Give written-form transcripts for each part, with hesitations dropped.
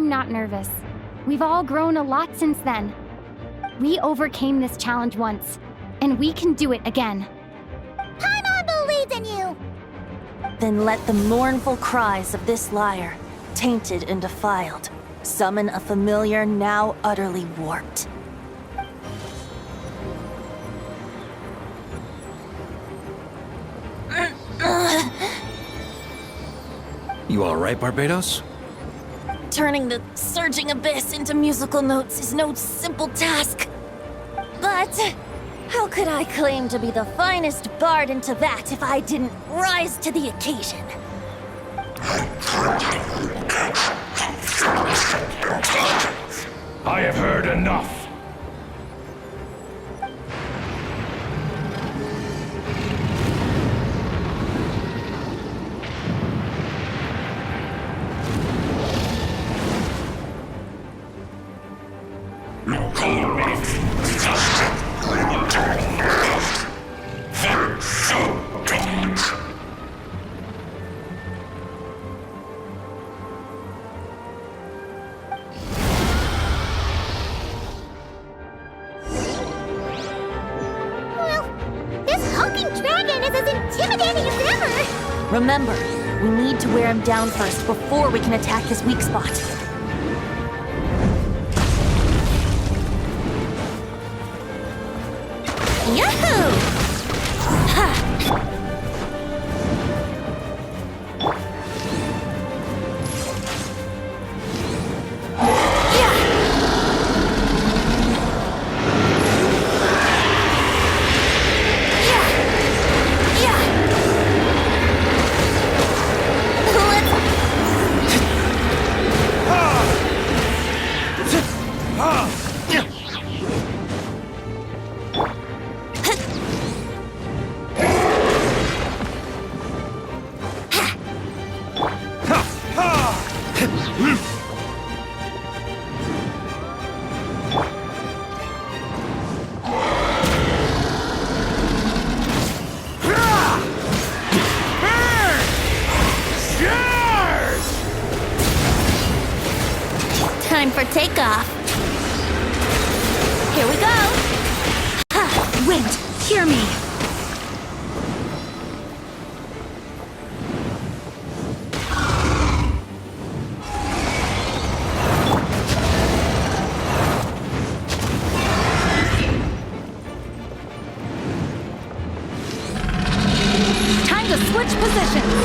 I'm not nervous. We've all grown a lot since then. We overcame this challenge once, and we can do it again. Paimon believes in you! Then let the mournful cries of this lyre, tainted and defiled, summon a familiar now utterly warped. You all right, Barbados? Turning the surging abyss into musical notes is no simple task. But how could I claim to be the finest bard in Tibet if I didn't rise to the occasion? I have heard enough. Remember, we need to wear him down first before we can attack his weak spot. Yahoo! Ha! Time for takeoff. Here we go. Ha! Wind, hear me. Time to switch positions.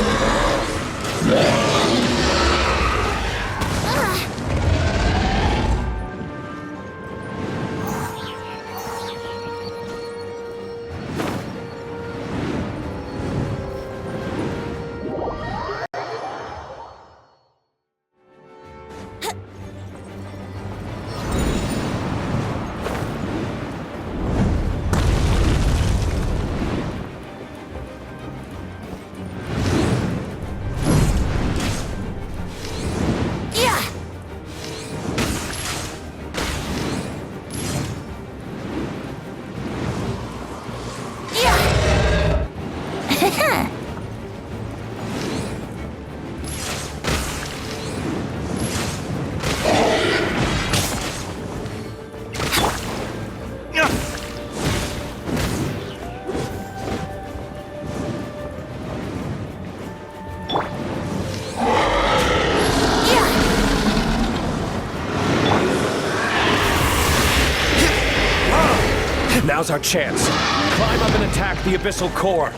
Now's our chance. Climb up and attack the abyssal core.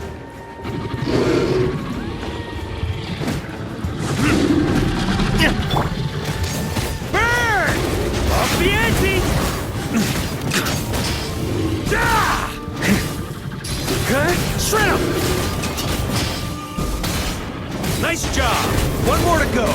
Burn! Off the ante! Shred him! Nice job! One more to go.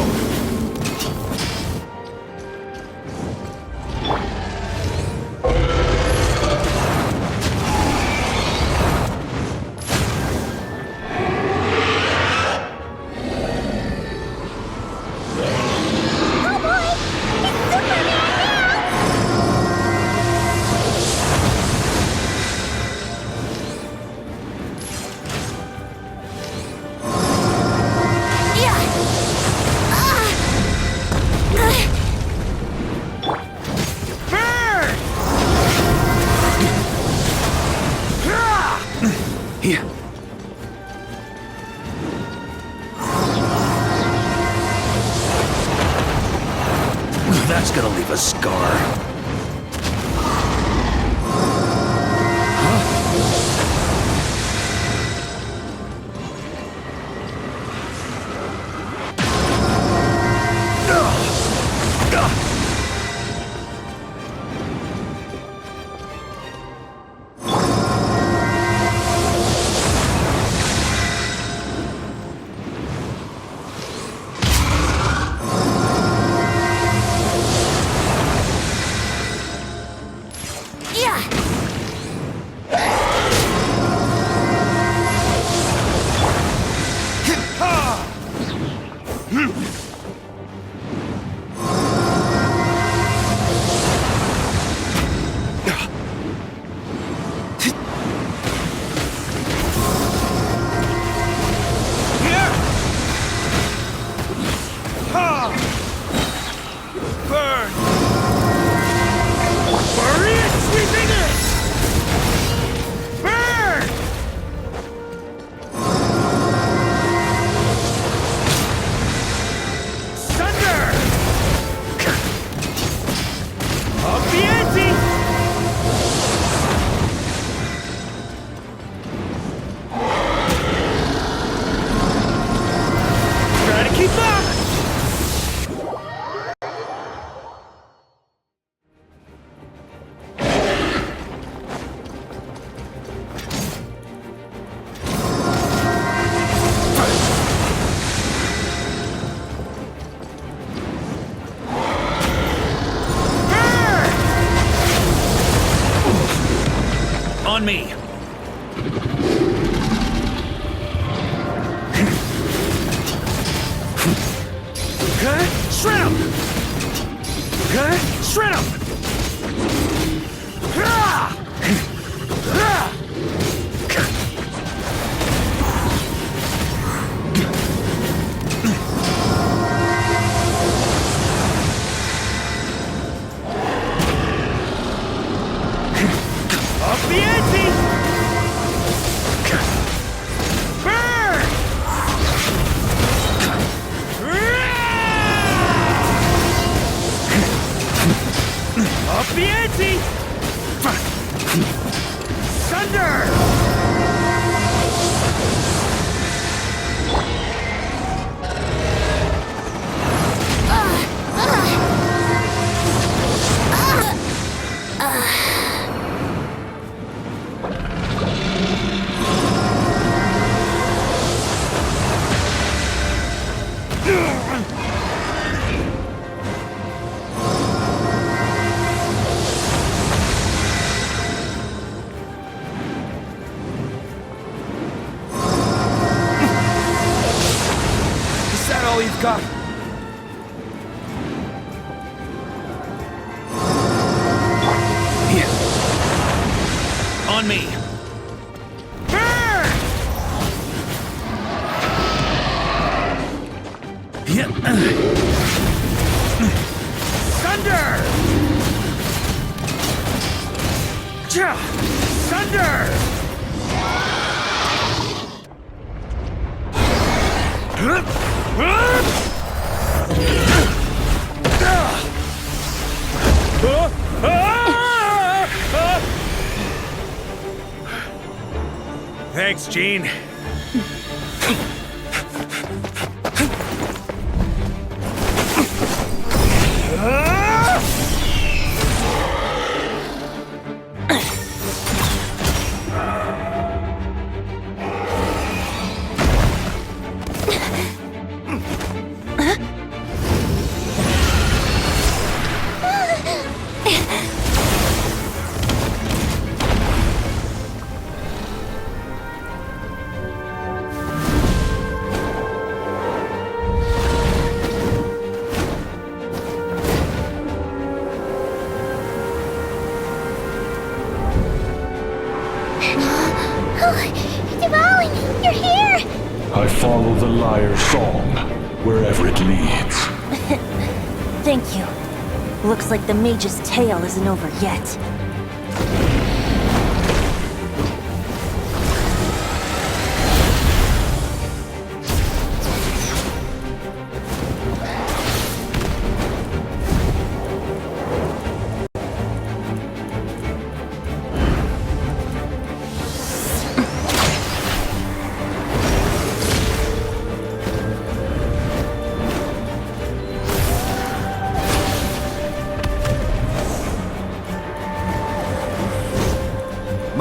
That's gonna leave a scar. On me. Okay, shred him. Okay, shred him. Up the ante! Burn! Up the ante! Thunder! Is that all you've got? Here. On me. Burn! Yeah. Thunder! Ja! Thunder! Thanks, Gene. You're here! I follow the lyre's song, wherever it leads. Thank you. Looks like the mage's tale isn't over yet.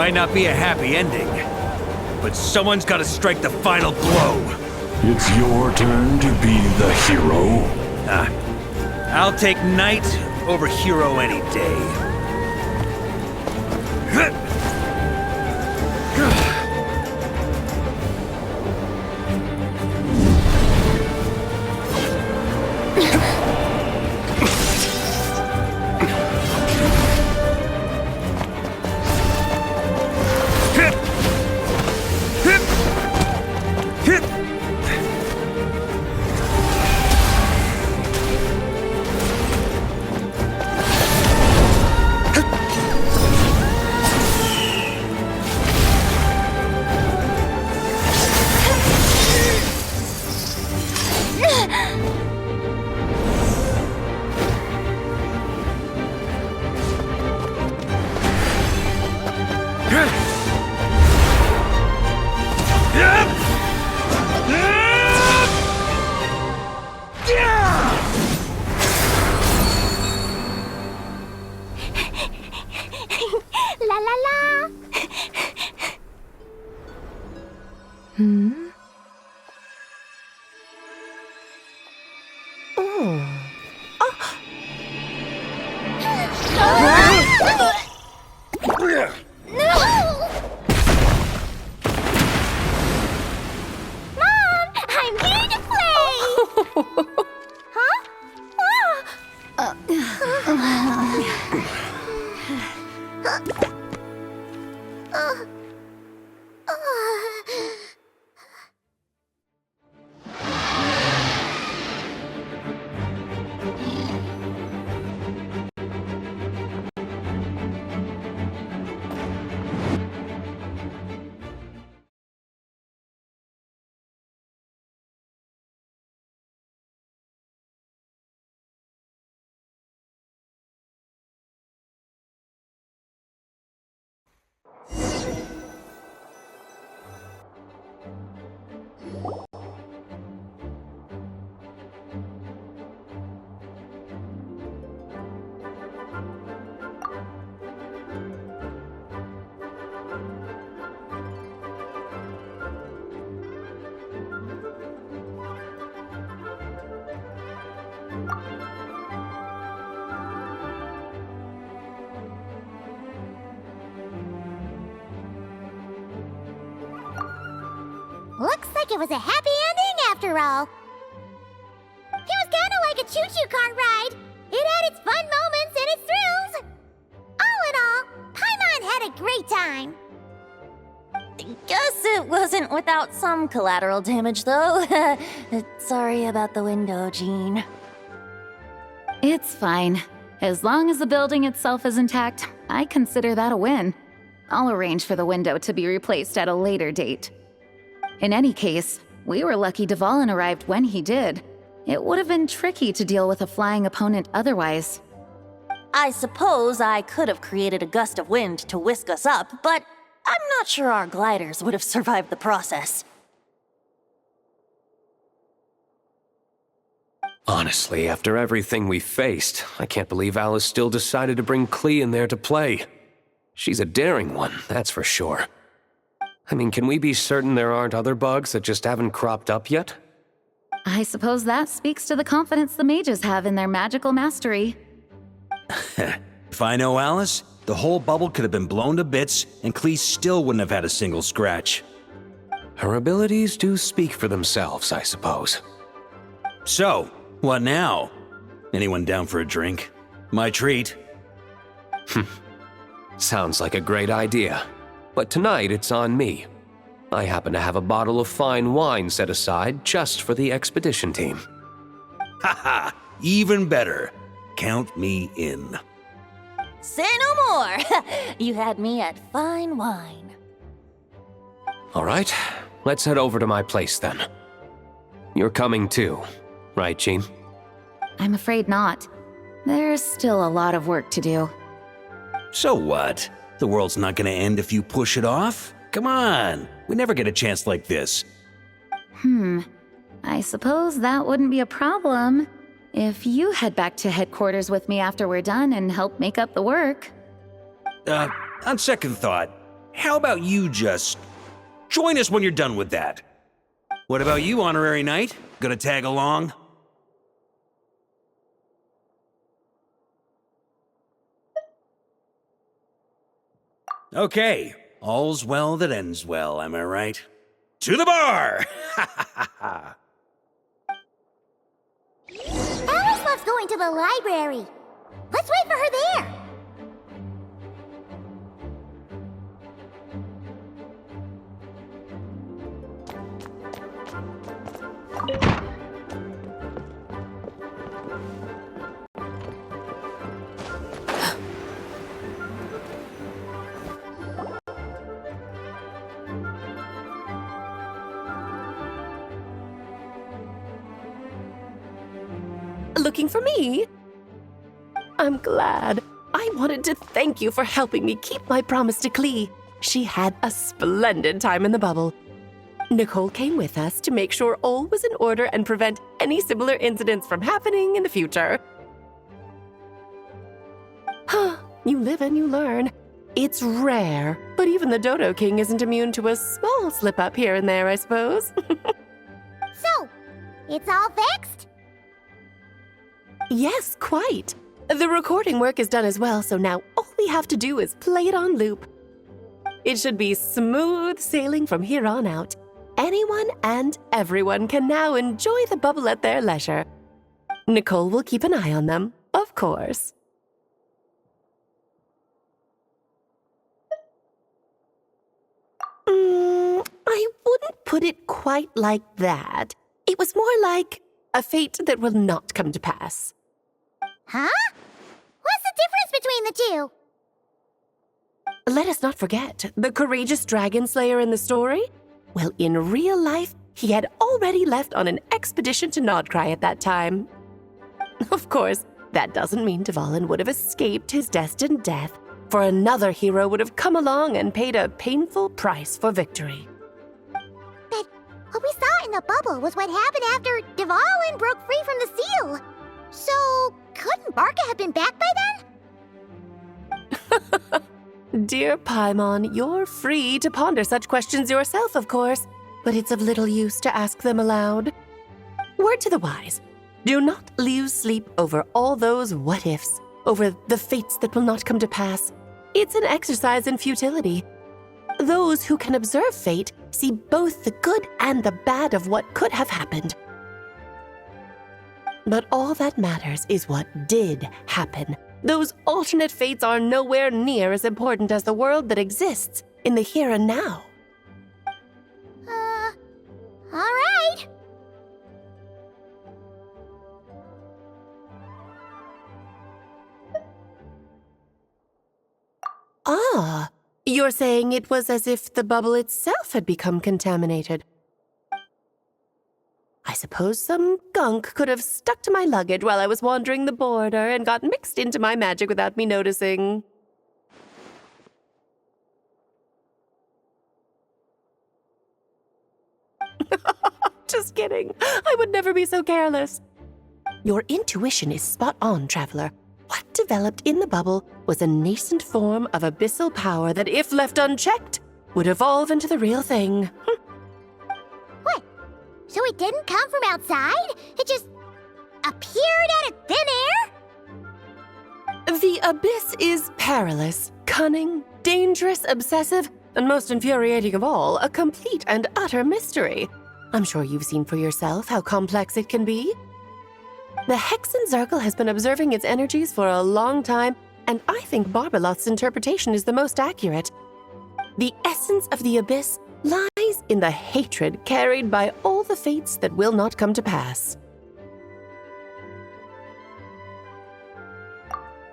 Might not be a happy ending, but someone's gotta strike the final blow. It's your turn to be the hero. I'll take knight over hero any day. La la la! Mom, I'm here to play! Huh? Looks like it was a happy ending after all. It was kinda like a choo-choo car ride. It had its fun moments and its thrills. All in all, Paimon had a great time. Guess it wasn't without some collateral damage, though. Sorry about the window, Jean. It's fine. As long as the building itself is intact, I consider that a win. I'll arrange for the window to be replaced at a later date. In any case, we were lucky Dvalin arrived when he did. It would have been tricky to deal with a flying opponent otherwise. I suppose I could have created a gust of wind to whisk us up, but I'm not sure our gliders would have survived the process. Honestly, after everything we faced, I can't believe Alice still decided to bring Klee in there to play. She's a daring one, that's for sure. I mean, can we be certain there aren't other bugs that just haven't cropped up yet? I suppose that speaks to the confidence the mages have in their magical mastery. If I know Alice, the whole bubble could have been blown to bits, and Klee still wouldn't have had a single scratch. Her abilities do speak for themselves, I suppose. So, what now? Anyone down for a drink? My treat. Sounds like a great idea. But tonight it's on me. I happen to have a bottle of fine wine set aside just for the expedition team. Haha, even better. Count me in. Say no more! You had me at fine wine. All right, let's head over to my place then. You're coming too, right, Jean? I'm afraid not. There's still a lot of work to do. So what? The world's not gonna end if you push it off? Come on, we never get a chance like this. I suppose that wouldn't be a problem if you head back to headquarters with me after we're done and help make up the work. On second thought, How about you just join us when you're done with that? What about you, Honorary Knight? Gonna tag along? Okay, all's well that ends well, am I right? To the bar! Alice loves going to the library. Let's wait for her there. Looking for me? I'm glad. I wanted to thank you for helping me keep my promise to Klee. She had a splendid time in the bubble. Nicole came with us to make sure all was in order and prevent any similar incidents from happening in the future. Huh, you live and you learn. It's rare, but even the Dodo King isn't immune to a small slip-up here and there, I suppose. So, it's all fixed? Yes, quite. The recording work is done as well, so now all we have to do is play it on loop. It should be smooth sailing from here on out. Anyone and everyone can now enjoy the bubble at their leisure. Nicole will keep an eye on them, of course. I wouldn't put it quite like that. It was more like a fate that will not come to pass. Huh? What's the difference between the two? Let us not forget the courageous dragon slayer in the story. Well, in real life, he had already left on an expedition to Nodcry at that time. Of course, that doesn't mean Dvalin would have escaped his destined death, for another hero would have come along and paid a painful price for victory. But what we saw in the bubble was what happened after Dvalin broke free from the seal. So, couldn't Barca have been back by then? Dear Paimon, you're free to ponder such questions yourself, of course, but it's of little use to ask them aloud. Word to the wise, do not lose sleep over all those what-ifs, over the fates that will not come to pass. It's an exercise in futility. Those who can observe fate see both the good and the bad of what could have happened. But all that matters is what did happen. Those alternate fates are nowhere near as important as the world that exists in the here and now. All right. Ah, you're saying it was as if the bubble itself had become contaminated. I suppose some gunk could have stuck to my luggage while I was wandering the border and got mixed into my magic without me noticing. Just kidding. I would never be so careless. Your intuition is spot on, Traveler. What developed in the bubble was a nascent form of abyssal power that, if left unchecked, would evolve into the real thing. What? So it didn't come from outside? It just appeared out of thin air? The abyss is perilous, cunning, dangerous, obsessive, and most infuriating of all, a complete and utter mystery. I'm sure you've seen for yourself how complex it can be. The Hexen Circle has been observing its energies for a long time, and I think Barbalot's interpretation is the most accurate. The essence of the abyss lies in the hatred carried by all the fates that will not come to pass.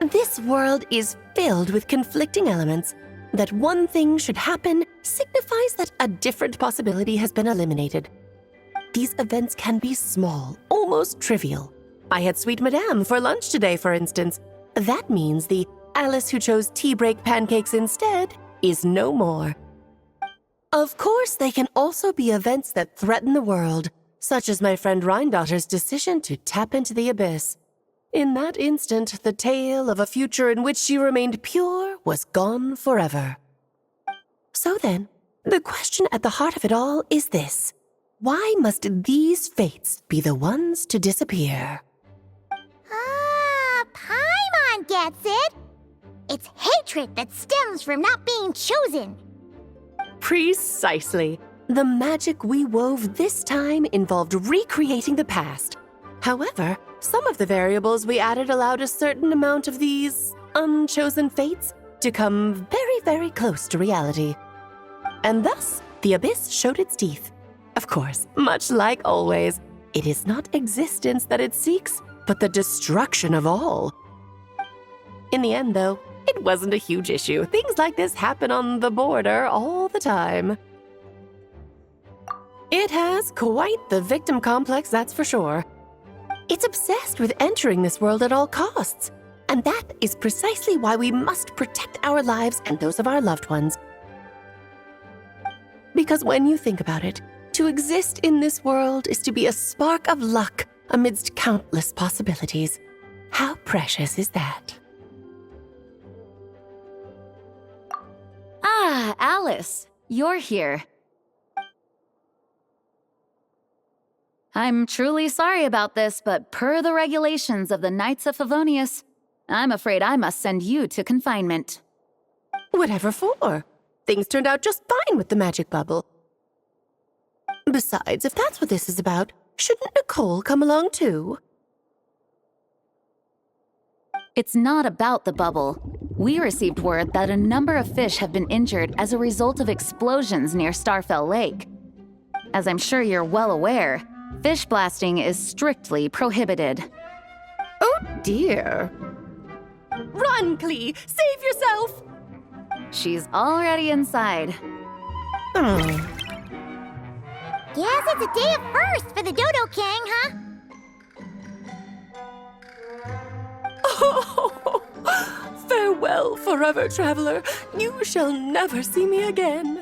This world is filled with conflicting elements. That one thing should happen signifies that a different possibility has been eliminated. These events can be small, almost trivial. I had Sweet Madame for lunch today, for instance. That means the Alice who chose tea break pancakes instead is no more. Of course, they can also be events that threaten the world, such as my friend Rhindotter's decision to tap into the abyss. In that instant, the tale of a future in which she remained pure was gone forever. So then, the question at the heart of it all is this. Why must these fates be the ones to disappear? Ah, Paimon gets it! It's hatred that stems from not being chosen. Precisely. The magic we wove this time involved recreating the past. However, some of the variables we added allowed a certain amount of these unchosen fates to come very, very close to reality. And thus, the abyss showed its teeth. Of course, much like always, it is not existence that it seeks, but the destruction of all. In the end, though, it wasn't a huge issue. Things like this happen on the border all the time. It has quite the victim complex, that's for sure. It's obsessed with entering this world at all costs. And that is precisely why we must protect our lives and those of our loved ones. Because when you think about it, to exist in this world is to be a spark of luck amidst countless possibilities. How precious is that? Ah, Alice, you're here. I'm truly sorry about this, but per the regulations of the Knights of Favonius, I'm afraid I must send you to confinement. Whatever for? Things turned out just fine with the magic bubble. Besides, if that's what this is about, shouldn't Nicole come along too? It's not about the bubble. We received word that a number of fish have been injured as a result of explosions near Starfell Lake. As I'm sure you're well aware, fish blasting is strictly prohibited. Oh dear. Run, Klee! Save yourself! She's already inside. Guess it's a day of first for the Dodo King, huh? Oh, farewell, forever traveler. You shall never see me again.